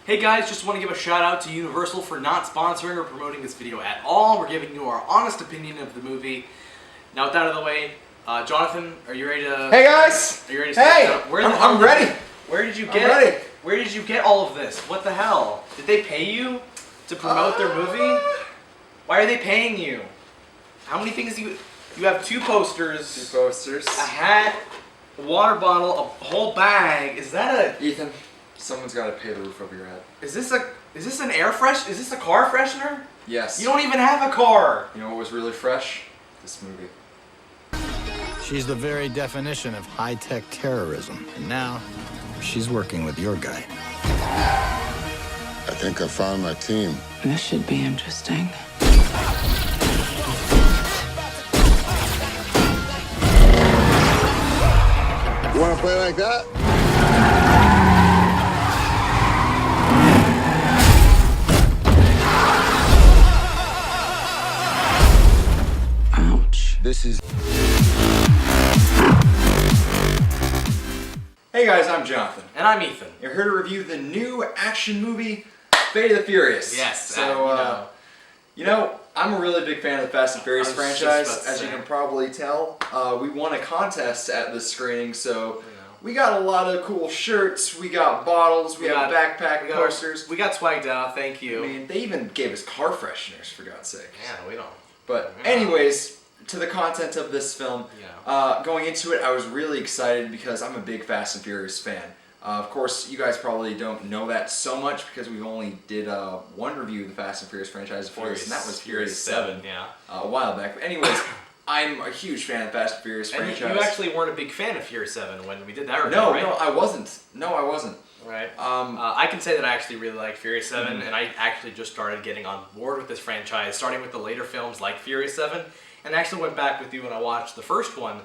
Hey guys, just want to give a shout out to Universal for not sponsoring or promoting this video at all. We're giving you our honest opinion of the movie. Now with that out of the way, Jonathan, are you ready to... Hey guys! Are you ready to Hey! I'm ready! Where did you get... I'm ready! Where did you get all of this? What the hell? Did they pay you to promote their movie? Why are they paying you? How many things do you... You have two posters. A hat, a water bottle, a whole bag. Is that a... Ethan, someone's got to pay the roof over your head. Is this an air fresh... Is this a car freshener? Yes. You don't even have a car. You know what was really fresh? This movie. She's the very definition of high-tech terrorism. And now, she's working with your guy. I think I found my team. This should be interesting. You want to play like that? Ouch. This is... Hey guys, I'm Jonathan. And I'm Ethan. You're here to review the new action movie, Fate of the Furious. Yes. So, you know, I'm a really big fan of the Fast and Furious I was just franchise, about to as say. you can probably tell. We won a contest at this screening, so we got a lot of cool shirts, we got bottles, we have backpack posters. We got swagged out, thank you. I mean, they even gave us car fresheners, for God's sake. Yeah, we don't. But Yeah. anyways, to the content of this film, Yeah. going into it, I was really excited because I'm a big Fast and Furious fan. Of course, you guys probably don't know that so much because we only did one review of the Fast and Furious franchise, and that was Furious 7 yeah. a while back. But anyways, I'm a huge fan of the Fast and Furious And franchise. you actually weren't a big fan of Furious 7 when we did that review, No, right? no, I wasn't. No, I wasn't. Right. I can say that I actually really like Furious 7, and I actually just started getting on board with this franchise, starting with the later films like Furious 7, and actually went back with you when I watched the first one.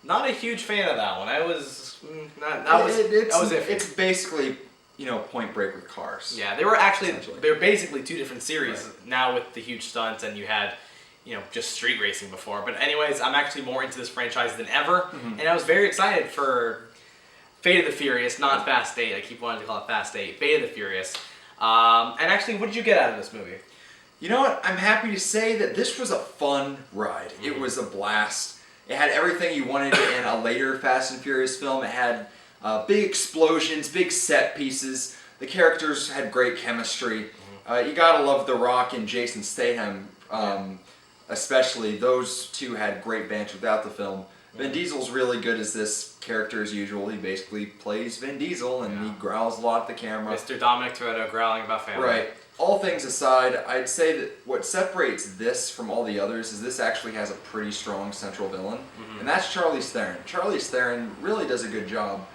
Not a huge fan of that one. I was iffy. It's basically, you know, Point Break with cars. Yeah, they were basically two different series now with the huge stunts, and you had, you know, just street racing before. But anyways, I'm actually more into this franchise than ever, and I was very excited for Fate of the Furious, not Fast 8. I keep wanting to call it Fast 8. Fate of the Furious. And actually, what did you get out of this movie? You know what? I'm happy to say that this was a fun ride. It was a blast. It had everything you wanted in a later Fast and Furious film. It had big explosions, big set pieces. The characters had great chemistry. You gotta love The Rock and Jason Statham, especially. Those two had great banter throughout the film. Vin Diesel's really good as this character as usual. He basically plays Vin Diesel and he growls a lot at the camera. Mr. Dominic Toretto growling about family. Right. All things aside, I'd say that what separates this from all the others is this actually has a pretty strong central villain, and that's Charlize Theron. Charlize Theron really does a good job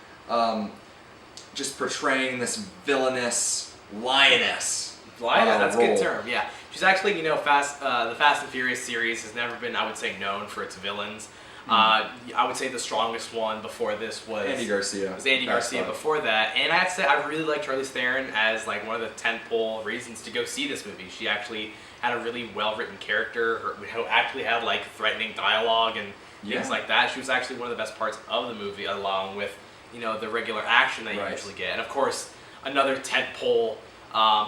just portraying this villainous lioness. That's a role. good term, yeah. She's actually, you know, the Fast and Furious series has never been, I would say, known for its villains. I would say the strongest one before this was Andy Garcia. Was Andy Garcia before that, and I have to say I really like Charlize Theron as like one of the tentpole reasons to go see this movie. She actually had a really well-written character. Her actually had like threatening dialogue and things like that. She was actually one of the best parts of the movie, along with, you know, the regular action that you usually get, and of course another tentpole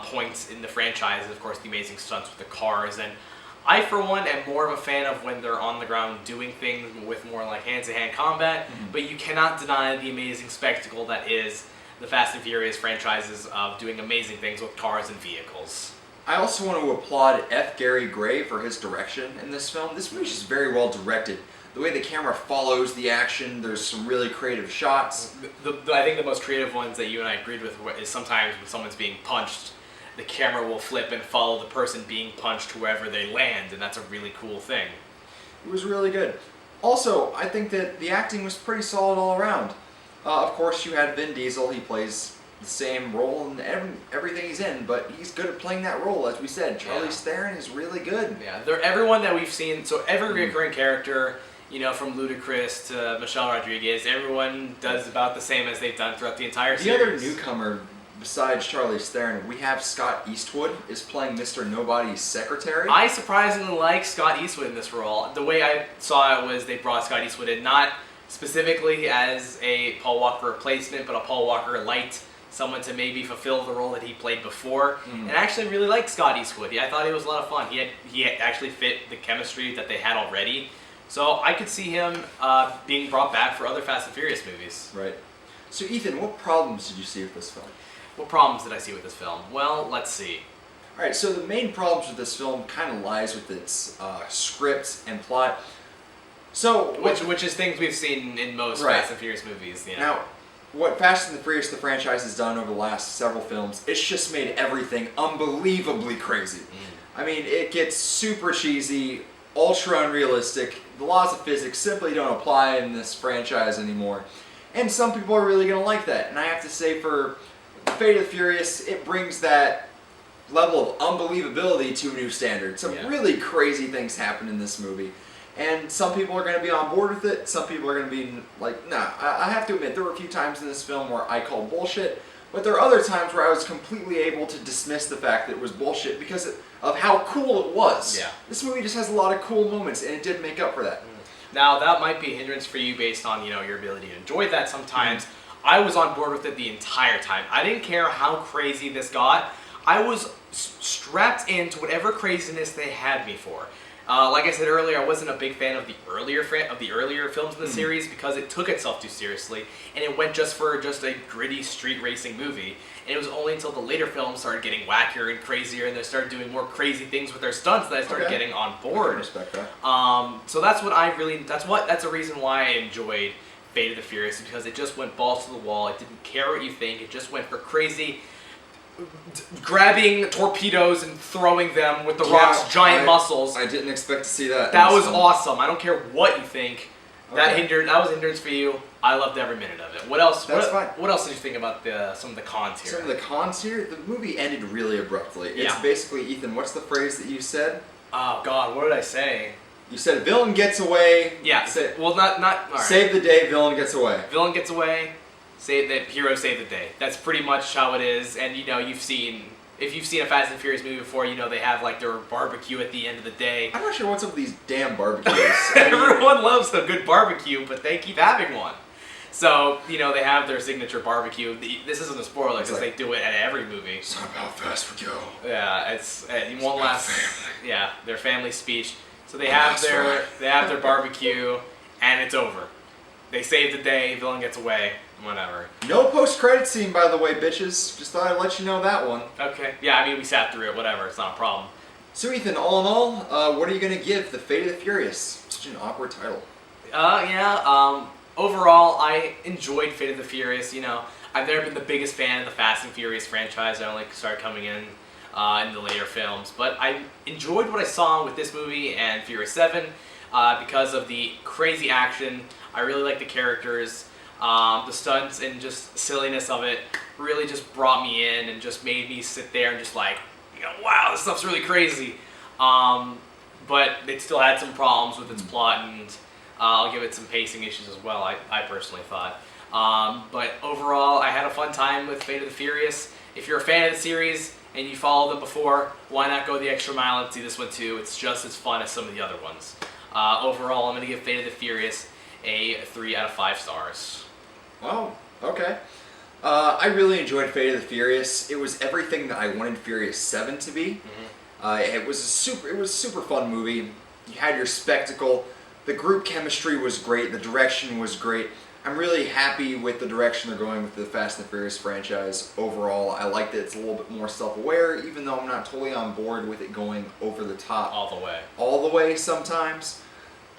points in the franchise is of course the amazing stunts with the cars. And I, for one, am more of a fan of when they're on the ground doing things with more like hand-to-hand combat, but you cannot deny the amazing spectacle that is the Fast and Furious franchises of doing amazing things with cars and vehicles. I also want to applaud F. Gary Gray for his direction in this film. This movie is very well directed. The way the camera follows the action, there's some really creative shots. I think the most creative ones that you and I agreed with is sometimes when someone's being punched, the camera will flip and follow the person being punched wherever they land, and that's a really cool thing. It was really good. Also, I think that the acting was pretty solid all around. Of course, you had Vin Diesel. He plays the same role in everything he's in, but he's good at playing that role. As we said, Charlize Theron is really good. Yeah, everyone that we've seen, so every recurring character, you know, from Ludacris to Michelle Rodriguez, everyone does about the same as they've done throughout the entire series. The other newcomer, besides Charlize Theron, we have Scott Eastwood is playing Mr. Nobody's secretary. I surprisingly like Scott Eastwood in this role. The way I saw it was they brought Scott Eastwood in not specifically as a Paul Walker replacement, but a Paul Walker light someone to maybe fulfill the role that he played before. And I actually really liked Scott Eastwood. I thought it was a lot of fun. He had actually fit the chemistry that they had already. So I could see him being brought back for other Fast and Furious movies. Right. So Ethan, what problems did you see with this film? What problems did I see with this film? Well, let's see. All right, so the main problems with this film kind of lies with its script and plot. So, Which is things we've seen in most Right. Fast and Furious movies. You know? now, what Fast and the Furious, the franchise, has done over the last several films, it's just made everything unbelievably crazy. I mean, it gets super cheesy, ultra unrealistic. The laws of physics simply don't apply in this franchise anymore. And some people are really going to like that. And I have to say, for Fate of the Furious, it brings that level of unbelievability to a new standard. Some really crazy things happen in this movie. And some people are going to be on board with it. Some people are going to be like, nah. I have to admit, there were a few times in this film where I called bullshit. But there are other times where I was completely able to dismiss the fact that it was bullshit because of how cool it was. Yeah. This movie just has a lot of cool moments, and it did make up for that. Now, that might be a hindrance for you based on, your ability to enjoy that sometimes. I was on board with it the entire time. I didn't care how crazy this got. I was strapped into whatever craziness they had me for. Like I said earlier, I wasn't a big fan of the earlier films in the series because it took itself too seriously, and it went just a gritty street racing movie. And it was only until the later films started getting wackier and crazier, and they started doing more crazy things with their stunts that I started getting on I board. respect that. So that's a reason why I enjoyed Fate of the Furious, because it just went balls to the wall. It didn't care what you think. It just went for crazy, grabbing torpedoes and throwing them with the Rock's giant muscles. I didn't expect to see that. That in was this film. awesome. I don't care what you think. That was a hindrance for you. I loved every minute of it. What else? That's fine. What else did you think about some of the cons here? Some of the cons here, the movie ended really abruptly. It's Yeah. basically, Ethan, what's the phrase that you said? Oh God, what did I say? You said villain gets away. Yeah. Well, not. All right. Save the day, villain gets away. Villain gets away, hero save the day. That's pretty much how it is. And if you've seen a Fast and Furious movie before, they have like their barbecue at the end of the day. I'm not sure what's up with these damn barbecues. Everyone loves a good barbecue, but they keep having one. So, they have their signature barbecue. This isn't a spoiler because they do it at every movie. It's not about fast we go. Yeah, it's one about last family. Yeah, their family speech. So they Oh, have that's right. they have their barbecue, and it's over. They save the day. Villain gets away. Whatever. No post-credit scene, by the way, bitches. Just thought I'd let you know that one. Okay. Yeah, we sat through it. Whatever. It's not a problem. So, Ethan, all in all, what are you going to give The Fate of the Furious? Such an awkward title. Overall, I enjoyed Fate of the Furious. I've never been the biggest fan of the Fast and Furious franchise. I only started coming in the later films. But I enjoyed what I saw with this movie and Furious 7 because of the crazy action. I really like the characters. The stunts and just silliness of it really just brought me in and just made me sit there and just like, wow, this stuff's really crazy. But it still had some problems with its plot, and I'll give it some pacing issues as well, I personally thought. But overall, I had a fun time with Fate of the Furious. If you're a fan of the series and you followed them before, why not go the extra mile and see this one too? It's just as fun as some of the other ones. Overall, I'm going to give Fate of the Furious a 3 out of 5 stars. Wow, okay. I really enjoyed Fate of the Furious. It was everything that I wanted Furious 7 to be. It was a super fun movie. You had your spectacle. The group chemistry was great. The direction was great. I'm really happy with the direction they're going with the Fast and the Furious franchise overall. I like that it's a little bit more self-aware, even though I'm not totally on board with it going over the top. All the way sometimes.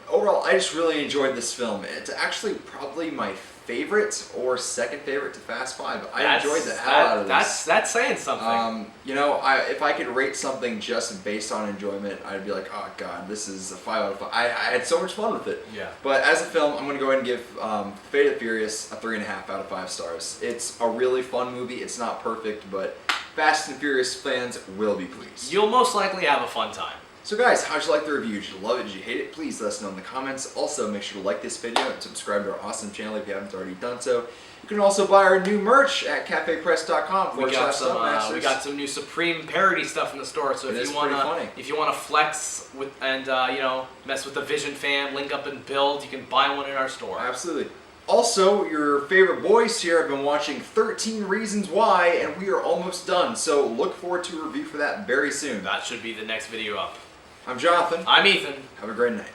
Overall, I just really enjoyed this film. It's actually probably my favorite or second favorite to Fast 5. I enjoyed the hell out of this. That's saying something. If I could rate something just based on enjoyment, I'd be like, oh god, this is a 5 out of 5. I had so much fun with it. Yeah. But as a film, I'm going to go ahead and give Fate of the Furious a 3.5 out of 5 stars. It's a really fun movie. It's not perfect, but Fast and Furious fans will be pleased. You'll most likely have a fun time. So guys, how'd you like the review? Did you love it? Did you hate it? Please let us know in the comments. Also, make sure to like this video and subscribe to our awesome channel if you haven't already done so. You can also buy our new merch at cafepress.com. We got some new Supreme parody stuff in the store. So if you wanna flex with and mess with the Vision fan, link up and build, you can buy one in our store. Absolutely. Also, your favorite boys here have been watching 13 Reasons Why, and we are almost done. So look forward to a review for that very soon. That should be the next video up. I'm Jonathan. I'm Ethan. Have a great night.